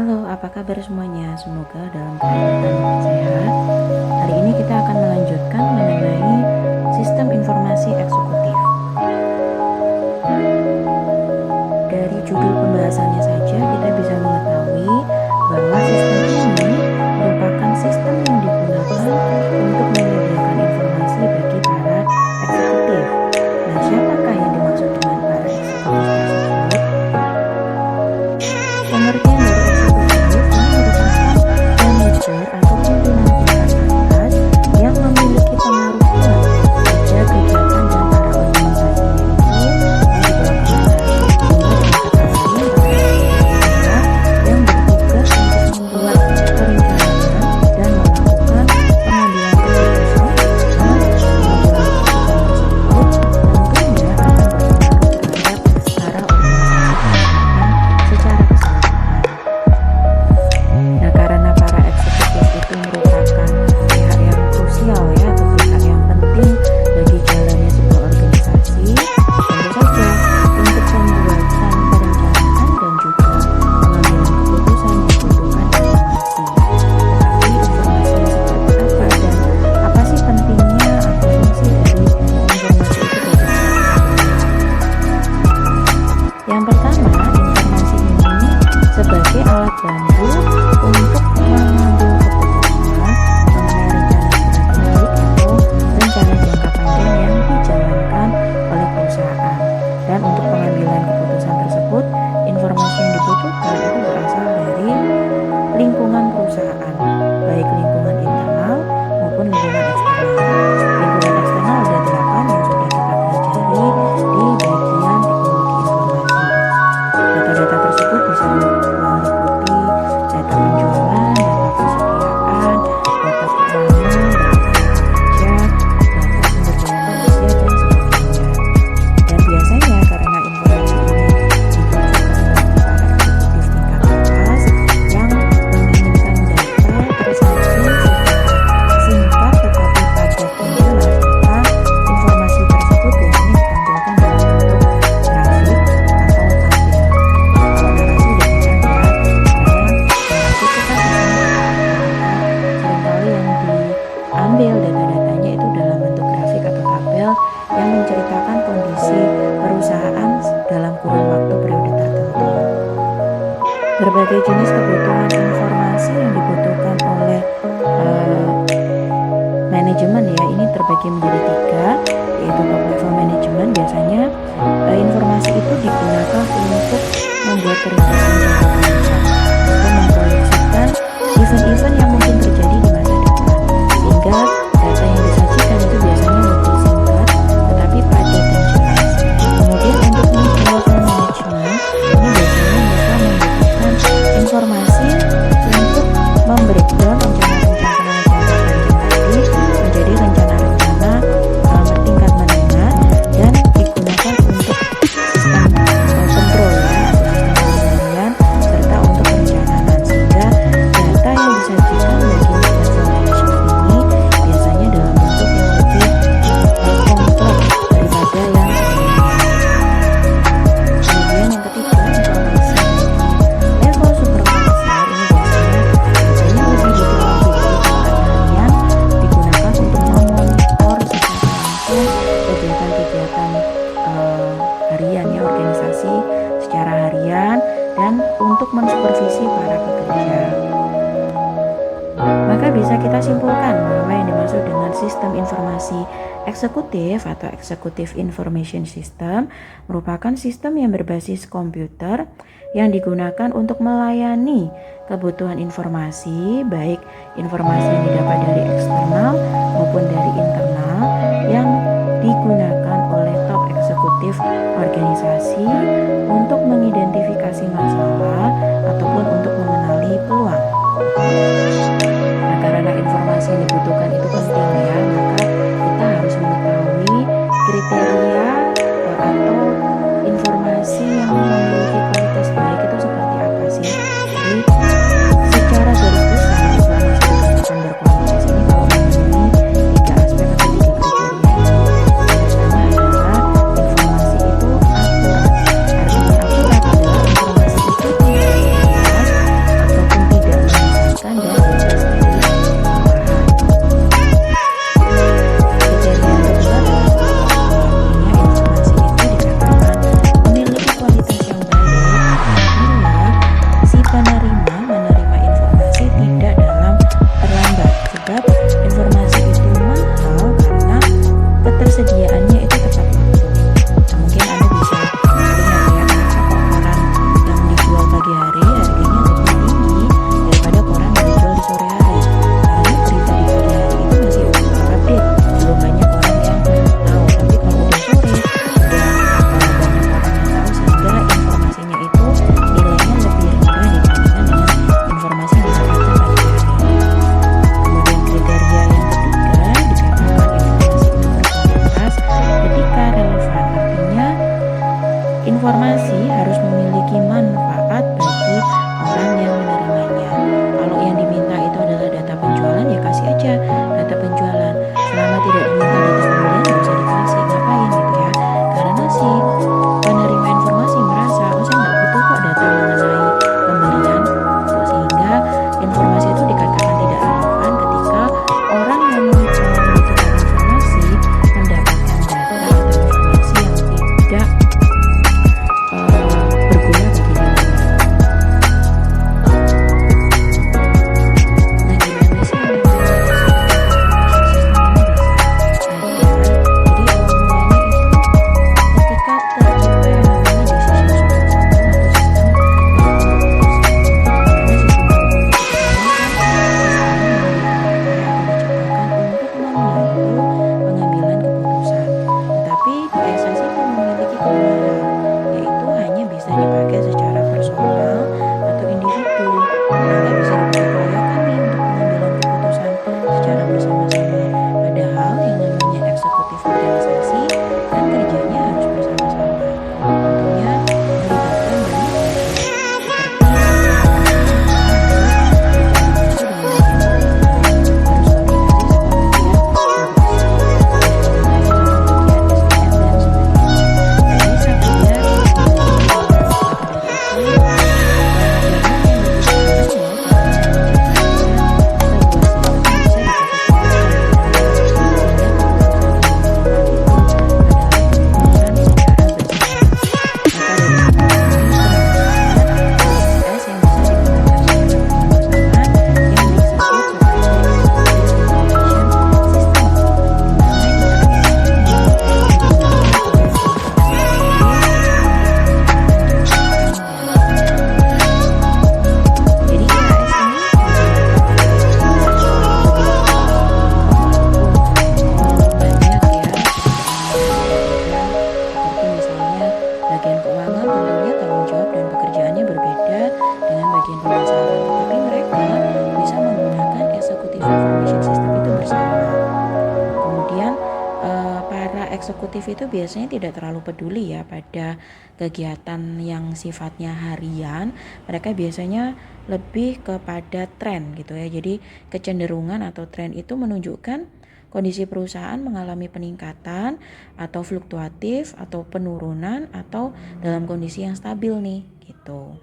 Halo, apa kabar semuanya? Semoga dalam keadaan sehat. Hari ini kita akan melanjutkan mengenai sistem informasi eksekutif. Dari judul pembahasannya saja kita bisa mengetahui bahwa sistem ini merupakan sistem yang digunakan untuk menyediakan informasi bagi para eksekutif. Nah, siapakah yang dimaksud dengan para eksekutif tersebut? Pengertian dari eksekutif ini merupakan manajer atau pimpinan tingkat atas yang memiliki pengaruh kuat pada kegiatan dan para organisasinya itu yang dibawa kemana. Sehingga dengan kata lain para eksekutif yang bertugas untuk membuat perencanaan dan melakukan pengambilan keputusan dalam pengambilan keputusan tersebut tentunya akan berpengaruh terhadap para organisasi secara keseluruhan. Nah, karena para eksekutif itu merupakan pihak yang krusial ya, atau pihak yang penting bagi jalannya sebuah organisasi, tentu saja untuk pembuatan perencanaan dan juga pengambilan keputusan dibutuhkan informasi. Tetapi informasinya seperti apa dan apa sih pentingnya atau fungsi dari informasi itu bagi yang pertama, informasi ini sebagai alat bantu untuk mengambil keputusan mengenai rencana strategik atau rencana jangka panjang yang dijalankan oleh perusahaan. Dan untuk pengambilan keputusan tersebut, informasi yang dibutuhkan itu berasal dari lingkungan perusahaan, baik lingkungan internal maupun lingkungan eksternal. Lingkungan eksternal ada 8 yang sudah kita pelajari di bagian teknologi informasi. Data-data tersebut bisa meliputi data penjualan, data persediaan, data keuangan, data kerja, data sumber daya manusia, dan sebagainya. Dan biasanya karena informasi ini dibutuhkan oleh para eksekutif tingkat atas yang menginginkan data tersaji secara singkat tetapi padat dan jelas, maka informasi tersebut biasanya ditampilkan dalam bentuk grafik atau tabel. Kalau narasi biasanya ya, narasi itu kan seringkali yang diambil data-datanya itu dalam bentuk grafik atau tabel yang menceritakan kondisi perusahaan dalam kurun waktu periode tertentu. Berbagai jenis kebutuhan informasi yang dibutuhkan oleh manajemen ya, ini terbagi menjadi 3, yaitu top level management. Biasanya informasi itu digunakan untuk membuat perencanaan jangka panjang atau memproyeksikan event-event yang mungkin terjadi di masa depan, sehingga data yang disajikan itu biasanya lebih singkat tetapi padat dan jelas. Kemudian untuk mid level management, ini biasanya mereka membutuhkan informasi untuk membreakdown rencana-rencana jangka panjang tadi menjadi rencana-rencana tingkat menengah dan digunakan untuk sistem kontrol ya, atau sistem pengendalian serta untuk perencanaan, sehingga data yang disajikan bagi level management ini biasanya dalam bentuk yang lebih kompleks daripada yang sebelumnya. Kemudian yang ketiga, informasi bagi level supervisor ini biasanya lebih detail lagi dari tingkat harian, digunakan untuk memonitor secara langsung kegiatan-kegiatan harian ya, organisasi secara harian dan untuk mensupervisi para pekerja. Maka bisa kita simpulkan bahwa yang dimaksud dengan sistem informasi eksekutif atau Executive Information System merupakan sistem yang berbasis komputer yang digunakan untuk melayani kebutuhan informasi, baik informasi yang didapat dari eksternal maupun dari internal, yang digunakan oleh top eksekutif organisasi untuk mengidentifikasi masalah ataupun untuk mengenali peluang. Nah, karena informasi yang dibutuhkan itu penting ya, maka kita harus mengetahui kriteria atau informasi yang memiliki kualitas baik itu seperti apa sih. Jadi secara garis besar informasi dikatakan berkualitas ini kalau memenuhi 3 aspek atau 3 kriteria ini. Yang pertama adalah informasi itu akurat. Artinya akurat secara personal atau individu. Nah, nggak bisa dipercayakan nih untuk pengambilan keputusan secara bersama-sama. Padahal yang namanya eksekutif organisasi kan kerjanya harus bersama-sama. Tentunya melibatkan banyak bagian, seperti bagian pemerintahan memang harus berkoordinasi dengan bagian keuangan, harus koordinasi sama bagian produksi, harus koordinasi sama bagian SDM dan sebagainya. Nggak bisa dia tiba-tiba sendirian. Maka dari itu, banyak yang dibutuhkan loh cara menciptakan sebuah sistem yang bisa dikomunikasikan dengan baik, sehingga keputusan yang diambil itu adalah keputusan secara bersama. Maka dari itu, ini penerapan IAS yang bisa digunakan secara bersama-sama yang disebut sebagai Executive Information System, di mana IAS ini digunakan oleh kementerian terkait untuk kemudian menciptakannya. Jadi IAS ini digunakan oleh beberapa maupun banyak ya kementerian yang berbeda, seperti misalnya bagian keuangan tentunya tanggung jawab dan pekerjaannya berbeda dengan bagian pemasaran, tetapi mereka bisa menggunakan Executive Information System itu bersama. Kemudian para eksekutif itu biasanya tidak terlalu peduli ya pada kegiatan yang sifatnya harian. Mereka biasanya lebih kepada tren gitu ya. Jadi kecenderungan atau tren itu menunjukkan kondisi perusahaan mengalami peningkatan atau fluktuatif atau penurunan atau dalam kondisi yang stabil nih gitu.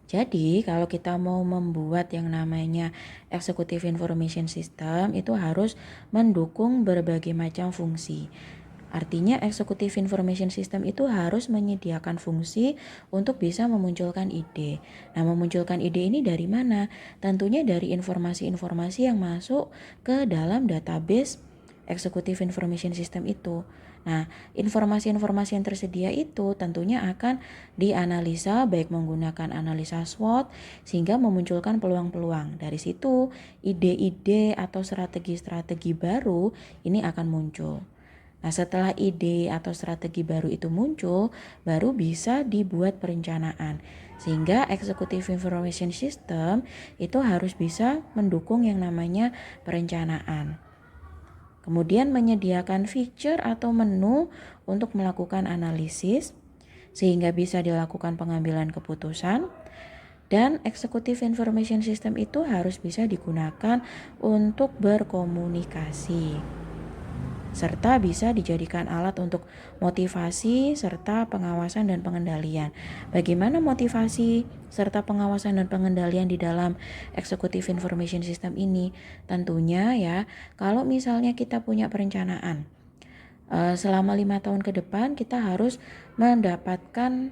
Jadi kalau kita mau membuat yang namanya Executive Information System itu harus mendukung berbagai macam fungsi. Artinya Executive Information System itu harus menyediakan fungsi untuk bisa memunculkan ide. Nah, memunculkan ide ini dari mana? Tentunya dari informasi-informasi yang masuk ke dalam database Executive Information System itu. Nah, informasi-informasi yang tersedia itu tentunya akan dianalisa baik menggunakan analisa SWOT sehingga memunculkan peluang-peluang. Dari situ, ide-ide atau strategi-strategi baru ini akan muncul. Nah, setelah ide atau strategi baru itu muncul, baru bisa dibuat perencanaan. Sehingga Executive Information System itu harus bisa mendukung yang namanya perencanaan. Kemudian menyediakan feature atau menu untuk melakukan analisis sehingga bisa dilakukan pengambilan keputusan. Dan Executive Information System itu harus bisa digunakan untuk berkomunikasi, serta bisa dijadikan alat untuk motivasi serta pengawasan dan pengendalian. Bagaimana motivasi serta pengawasan dan pengendalian di dalam Executive Information System ini? Tentunya ya, kalau misalnya kita punya perencanaan selama 5 tahun ke depan kita harus mendapatkan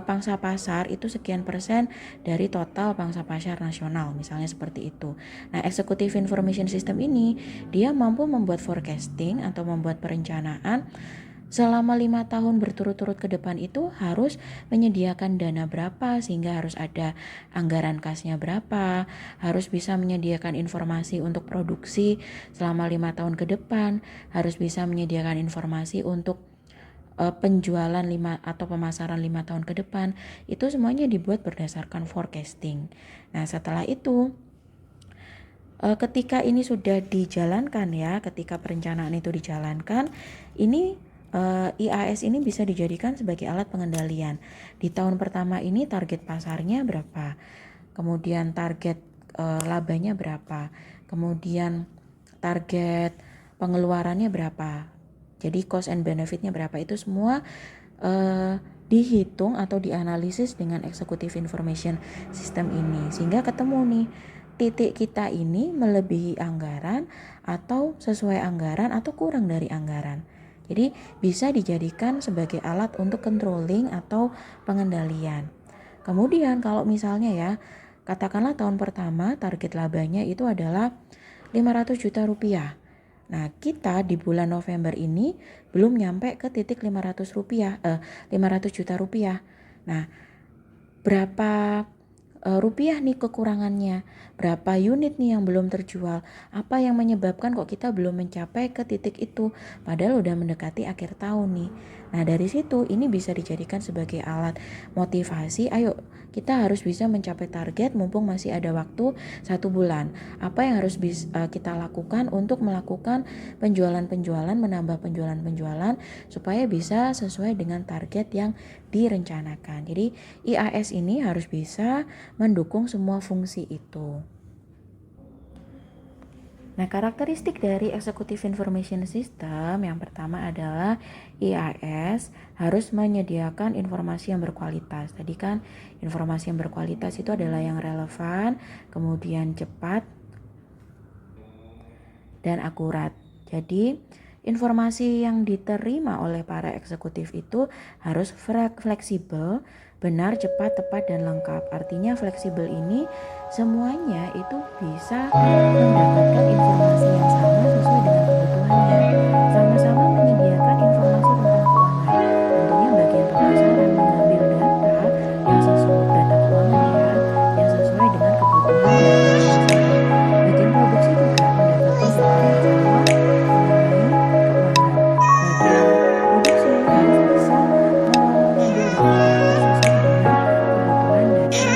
pangsa pasar itu sekian persen dari total pangsa pasar nasional, misalnya seperti itu. Nah, Executive Information System ini dia mampu membuat forecasting atau membuat perencanaan selama 5 tahun berturut-turut ke depan itu harus menyediakan dana berapa, sehingga harus ada anggaran kasnya berapa, harus bisa menyediakan informasi untuk produksi selama 5 tahun ke depan, harus bisa menyediakan informasi untuk penjualan 5 atau pemasaran 5 tahun ke depan. Itu semuanya dibuat berdasarkan forecasting. Nah, setelah itu ketika ini sudah dijalankan ya, ketika perencanaan itu dijalankan, ini IAS ini bisa dijadikan sebagai alat pengendalian. Di tahun pertama ini target pasarnya berapa? Kemudian target labanya berapa? Kemudian target pengeluarannya berapa? Jadi cost and benefitnya berapa, itu semua dihitung atau dianalisis dengan Executive Information System ini. Sehingga ketemu nih, titik kita ini melebihi anggaran atau sesuai anggaran atau kurang dari anggaran. Jadi bisa dijadikan sebagai alat untuk controlling atau pengendalian. Kemudian kalau misalnya ya, katakanlah tahun pertama target labanya itu adalah 500 juta rupiah. Nah, kita di bulan November ini belum nyampe ke titik 500 juta rupiah. Nah, berapa rupiah nih kekurangannya? Berapa unit nih yang belum terjual? Apa yang menyebabkan kok kita belum mencapai ke titik itu? Padahal udah mendekati akhir tahun nih. Nah, dari situ ini bisa dijadikan sebagai alat motivasi. Ayo, kita harus bisa mencapai target mumpung masih ada waktu 1 bulan. Apa yang harus kita lakukan untuk melakukan penjualan-penjualan, menambah penjualan-penjualan supaya bisa sesuai dengan target yang direncanakan. Jadi, IAS ini harus bisa mendukung semua fungsi itu. Nah, karakteristik dari Executive Information System yang pertama adalah IAS harus menyediakan informasi yang berkualitas. Tadi kan informasi yang berkualitas itu adalah yang relevan, kemudian cepat, dan akurat. Jadi, informasi yang diterima oleh para eksekutif itu harus fleksibel, benar, cepat, tepat, dan lengkap. Artinya fleksibel ini semuanya itu bisa mendapatkan informasi yang sama sesuai dengan kebutuhannya. Sama-sama menyediakan informasi tentang keuangan. Tentunya bagian pemasaran mengambil data yang sesuai data keuangan ya, yang sesuai dengan kebutuhan bagian pemasaran. Bagian produksi juga mendapatkan data yang sama mengenai keuangan. Bagian produksi harus bisa mengambil data-data sesuai dengan kebutuhan data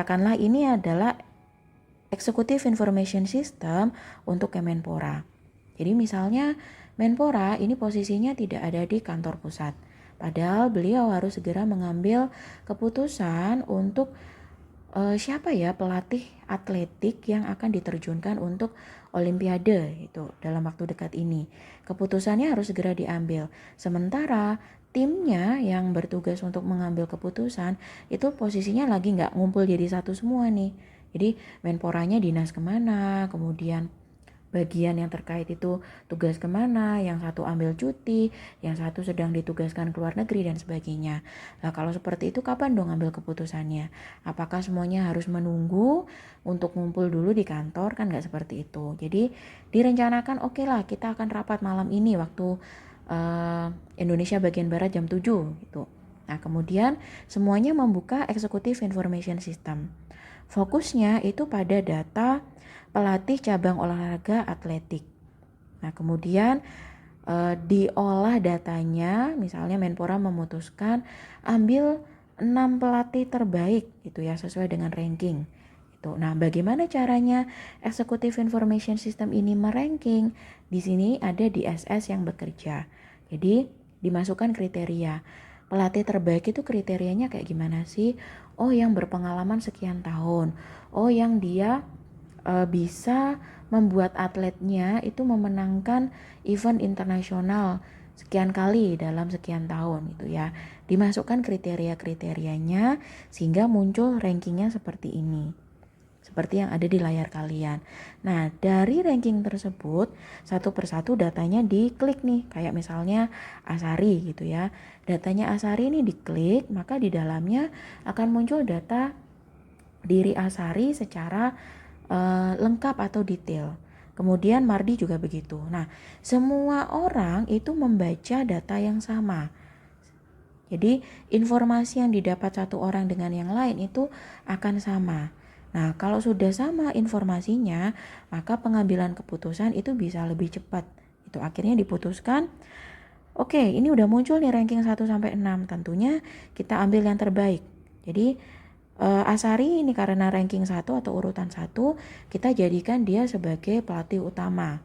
katakanlah ini adalah Executive Information System untuk Kemenpora. Jadi misalnya Menpora ini posisinya tidak ada di kantor pusat. Padahal beliau harus segera mengambil keputusan untuk siapa ya pelatih atletik yang akan diterjunkan untuk Olimpiade itu dalam waktu dekat ini. Keputusannya harus segera diambil. Sementara timnya yang bertugas untuk mengambil keputusan itu posisinya lagi nggak ngumpul jadi satu semua nih. Jadi Menporanya dinas kemana, kemudian bagian yang terkait itu tugas kemana, yang satu ambil cuti, yang satu sedang ditugaskan ke luar negeri dan sebagainya. Nah kalau seperti itu kapan dong ambil keputusannya? Apakah semuanya harus menunggu untuk ngumpul dulu di kantor? Kan nggak seperti itu. Jadi direncanakan oke lah kita akan rapat malam ini waktu Indonesia bagian Barat jam 7 gitu. Nah kemudian semuanya membuka Executive Information System. Fokusnya itu pada data pelatih cabang olahraga atletik. Nah, kemudian diolah datanya, misalnya Menpora memutuskan ambil 6 pelatih terbaik gitu ya sesuai dengan ranking. Itu. Nah, bagaimana caranya Executive Information System ini meranking? Di sini ada DSS yang bekerja. Jadi, dimasukkan kriteria. Pelatih terbaik itu kriterianya kayak gimana sih? Oh, yang berpengalaman sekian tahun. Oh, yang dia bisa membuat atletnya itu memenangkan event internasional sekian kali dalam sekian tahun gitu ya. Dimasukkan kriteria-kriterianya sehingga muncul rankingnya seperti ini. Seperti yang ada di layar kalian. Nah, dari ranking tersebut satu persatu datanya diklik nih. Kayak misalnya Asari gitu ya. Datanya Asari ini diklik, maka di dalamnya akan muncul data diri Asari secara lengkap atau detail. Kemudian Mardi juga begitu. Nah, semua orang itu membaca data yang sama. Jadi, informasi yang didapat satu orang dengan yang lain itu akan sama. Nah, kalau sudah sama informasinya, maka pengambilan keputusan itu bisa lebih cepat. Itu akhirnya diputuskan, oke, ini udah muncul nih ranking 1 sampai 6. Tentunya kita ambil yang terbaik. Jadi Asari ini karena ranking 1 atau urutan 1, kita jadikan dia sebagai pelatih utama.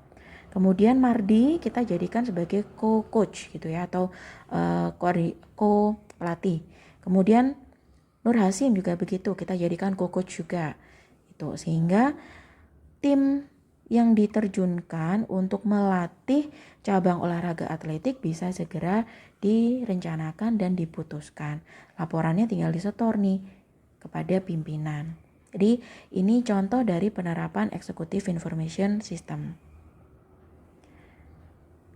Kemudian Mardi kita jadikan sebagai co-coach gitu ya, atau co-pelatih. Kemudian Nur Hasim juga begitu, kita jadikan co-coach juga. Itu sehingga tim yang diterjunkan untuk melatih cabang olahraga atletik bisa segera direncanakan dan diputuskan. Laporannya tinggal disetor nih kepada pimpinan. Jadi ini contoh dari penerapan Executive Information System.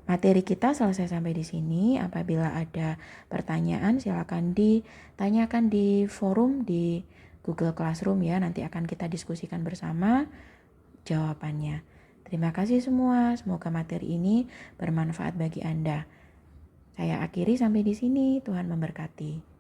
Materi kita selesai sampai di sini. Apabila ada pertanyaan silakan ditanyakan di forum di Google Classroom ya. Nanti akan kita diskusikan bersama jawabannya. Terima kasih semua. Semoga materi ini bermanfaat bagi Anda. Saya akhiri sampai di sini. Tuhan memberkati.